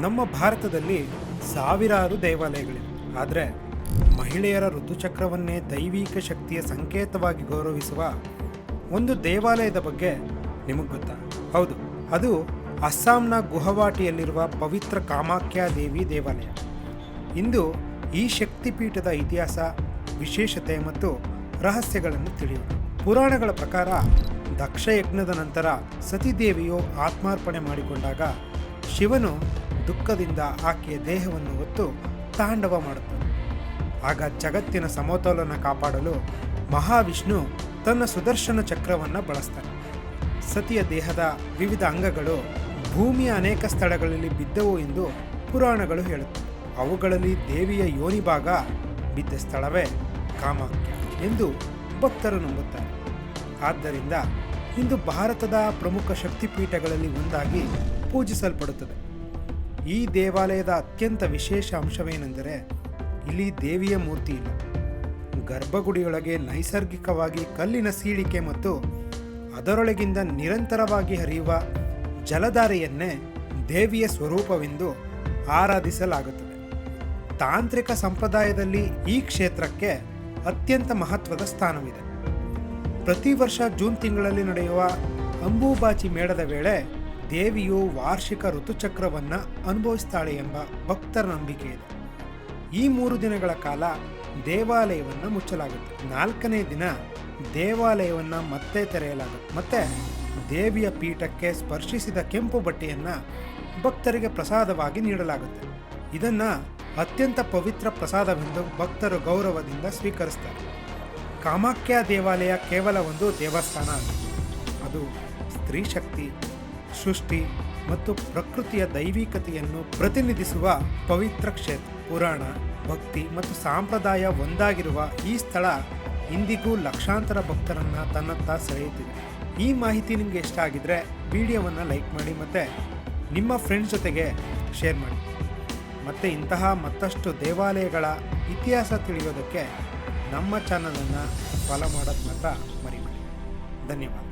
ನಮ್ಮ ಭಾರತದಲ್ಲಿ ಸಾವಿರಾರು ದೇವಾಲಯಗಳಿವೆ. ಆದರೆ ಮಹಿಳೆಯರ ಋತುಚಕ್ರವನ್ನೇ ದೈವಿಕ ಶಕ್ತಿಯ ಸಂಕೇತವಾಗಿ ಗೌರವಿಸುವ ಒಂದು ದೇವಾಲಯದ ಬಗ್ಗೆ ನಿಮಗೆ ಗೊತ್ತಾ? ಹೌದು, ಅದು ಅಸ್ಸಾಂನ ಗುವಾಹಟಿಯಲ್ಲಿರುವ ಪವಿತ್ರ ಕಾಮಾಖ್ಯಾ ದೇವಿ ದೇವಾಲಯ. ಇಂದು ಈ ಶಕ್ತಿಪೀಠದ ಇತಿಹಾಸ, ವಿಶೇಷತೆ ಮತ್ತು ರಹಸ್ಯಗಳನ್ನು ತಿಳಿಯೋಣ. ಪುರಾಣಗಳ ಪ್ರಕಾರ ದಕ್ಷ ಯಜ್ಞದ ನಂತರ ಸತಿದೇವಿಯು ಆತ್ಮಾರ್ಪಣೆ ಮಾಡಿಕೊಂಡಾಗ ಶಿವನು ದುಃಖದಿಂದ ಆಕೆಯ ದೇಹವನ್ನು ಹೊತ್ತು ತಾಂಡವ ಮಾಡುತ್ತಾನೆ. ಆಗ ಜಗತ್ತಿನ ಸಮತೋಲನ ಕಾಪಾಡಲು ಮಹಾವಿಷ್ಣು ತನ್ನ ಸುದರ್ಶನ ಚಕ್ರವನ್ನು ಬಳಸ್ತಾನೆ. ಸತಿಯ ದೇಹದ ವಿವಿಧ ಅಂಗಗಳು ಭೂಮಿಯ ಅನೇಕ ಸ್ಥಳಗಳಲ್ಲಿ ಬಿದ್ದವು ಎಂದು ಪುರಾಣಗಳು ಹೇಳುತ್ತವೆ. ಅವುಗಳಲ್ಲಿ ದೇವಿಯ ಯೋನಿ ಭಾಗ ಬಿದ್ದ ಸ್ಥಳವೇ ಕಾಮಾಖ್ಯ ಎಂದು ಭಕ್ತರು ನಂಬುತ್ತಾರೆ. ಆದ್ದರಿಂದ ಇಂದು ಭಾರತದ ಪ್ರಮುಖ ಶಕ್ತಿಪೀಠಗಳಲ್ಲಿ ಒಂದಾಗಿ ಪೂಜಿಸಲ್ಪಡುತ್ತದೆ. ಈ ದೇವಾಲಯದ ಅತ್ಯಂತ ವಿಶೇಷ ಅಂಶವೇನೆಂದರೆ ಇಲ್ಲಿ ದೇವಿಯ ಮೂರ್ತಿ ಇಲ್ಲ. ಗರ್ಭಗುಡಿಯೊಳಗೆ ನೈಸರ್ಗಿಕವಾಗಿ ಕಲ್ಲಿನ ಸೀಳಿಕೆ ಮತ್ತು ಅದರೊಳಗಿಂದ ನಿರಂತರವಾಗಿ ಹರಿಯುವ ಜಲಧಾರೆಯನ್ನೇ ದೇವಿಯ ಸ್ವರೂಪವೆಂದು ಆರಾಧಿಸಲಾಗುತ್ತದೆ. ತಾಂತ್ರಿಕ ಸಂಪ್ರದಾಯದಲ್ಲಿ ಈ ಕ್ಷೇತ್ರಕ್ಕೆ ಅತ್ಯಂತ ಮಹತ್ವದ ಸ್ಥಾನವಿದೆ. ಪ್ರತಿ ವರ್ಷ ಜೂನ್ ತಿಂಗಳಲ್ಲಿ ನಡೆಯುವ ಅಂಬುಬಾಚಿ ಮೇಳದ ವೇಳೆ ದೇವಿಯು ವಾರ್ಷಿಕ ಋತುಚಕ್ರವನ್ನು ಅನುಭವಿಸ್ತಾಳೆ ಎಂಬ ಭಕ್ತರ ನಂಬಿಕೆ ಇದೆ. ಈ 3 ದಿನಗಳ ಕಾಲ ದೇವಾಲಯವನ್ನು ಮುಚ್ಚಲಾಗುತ್ತೆ. 4ನೇ ದಿನ ದೇವಾಲಯವನ್ನು ಮತ್ತೆ ತೆರೆಯಲಾಗುತ್ತೆ. ಮತ್ತೆ ದೇವಿಯ ಪೀಠಕ್ಕೆ ಸ್ಪರ್ಶಿಸಿದ ಕೆಂಪು ಬಟ್ಟೆಯನ್ನು ಭಕ್ತರಿಗೆ ಪ್ರಸಾದವಾಗಿ ನೀಡಲಾಗುತ್ತೆ. ಇದನ್ನು ಅತ್ಯಂತ ಪವಿತ್ರ ಪ್ರಸಾದವೆಂದು ಭಕ್ತರು ಗೌರವದಿಂದ ಸ್ವೀಕರಿಸ್ತಾರೆ. ಕಾಮಾಖ್ಯಾ ದೇವಾಲಯ ಕೇವಲ ಒಂದು ದೇವಸ್ಥಾನ ಅಲ್ಲ, ಅದು ಸ್ತ್ರೀ ಶಕ್ತಿ, ಸೃಷ್ಟಿ ಮತ್ತು ಪ್ರಕೃತಿಯ ದೈವಿಕತೆಯನ್ನು ಪ್ರತಿನಿಧಿಸುವ ಪವಿತ್ರ ಕ್ಷೇತ್ರ. ಪುರಾಣ, ಭಕ್ತಿ ಮತ್ತು ಸಂಪ್ರದಾಯ ಒಂದಾಗಿರುವ ಈ ಸ್ಥಳ ಇಂದಿಗೂ ಲಕ್ಷಾಂತರ ಭಕ್ತರನ್ನು ತನ್ನತ್ತ ಸೆಳೆಯುತ್ತಿದೆ. ಈ ಮಾಹಿತಿ ನಿಮಗೆ ಇಷ್ಟ ಆಗಿದ್ರೆ ವಿಡಿಯೋವನ್ನು ಲೈಕ್ ಮಾಡಿ ಮತ್ತು ನಿಮ್ಮ ಫ್ರೆಂಡ್ಸ್ ಜೊತೆಗೆ ಶೇರ್ ಮಾಡಿ. ಮತ್ತು ಇಂತಹ ಮತ್ತಷ್ಟು ದೇವಾಲಯಗಳ ಇತಿಹಾಸ ತಿಳಿಯೋದಕ್ಕೆ ನಮ್ಮ ಚಾನಲನ್ನು ಫಾಲೋ ಮಾಡೋದು ಮಾತ್ರ ಮರಿಬೇಡಿ. ಧನ್ಯವಾದ.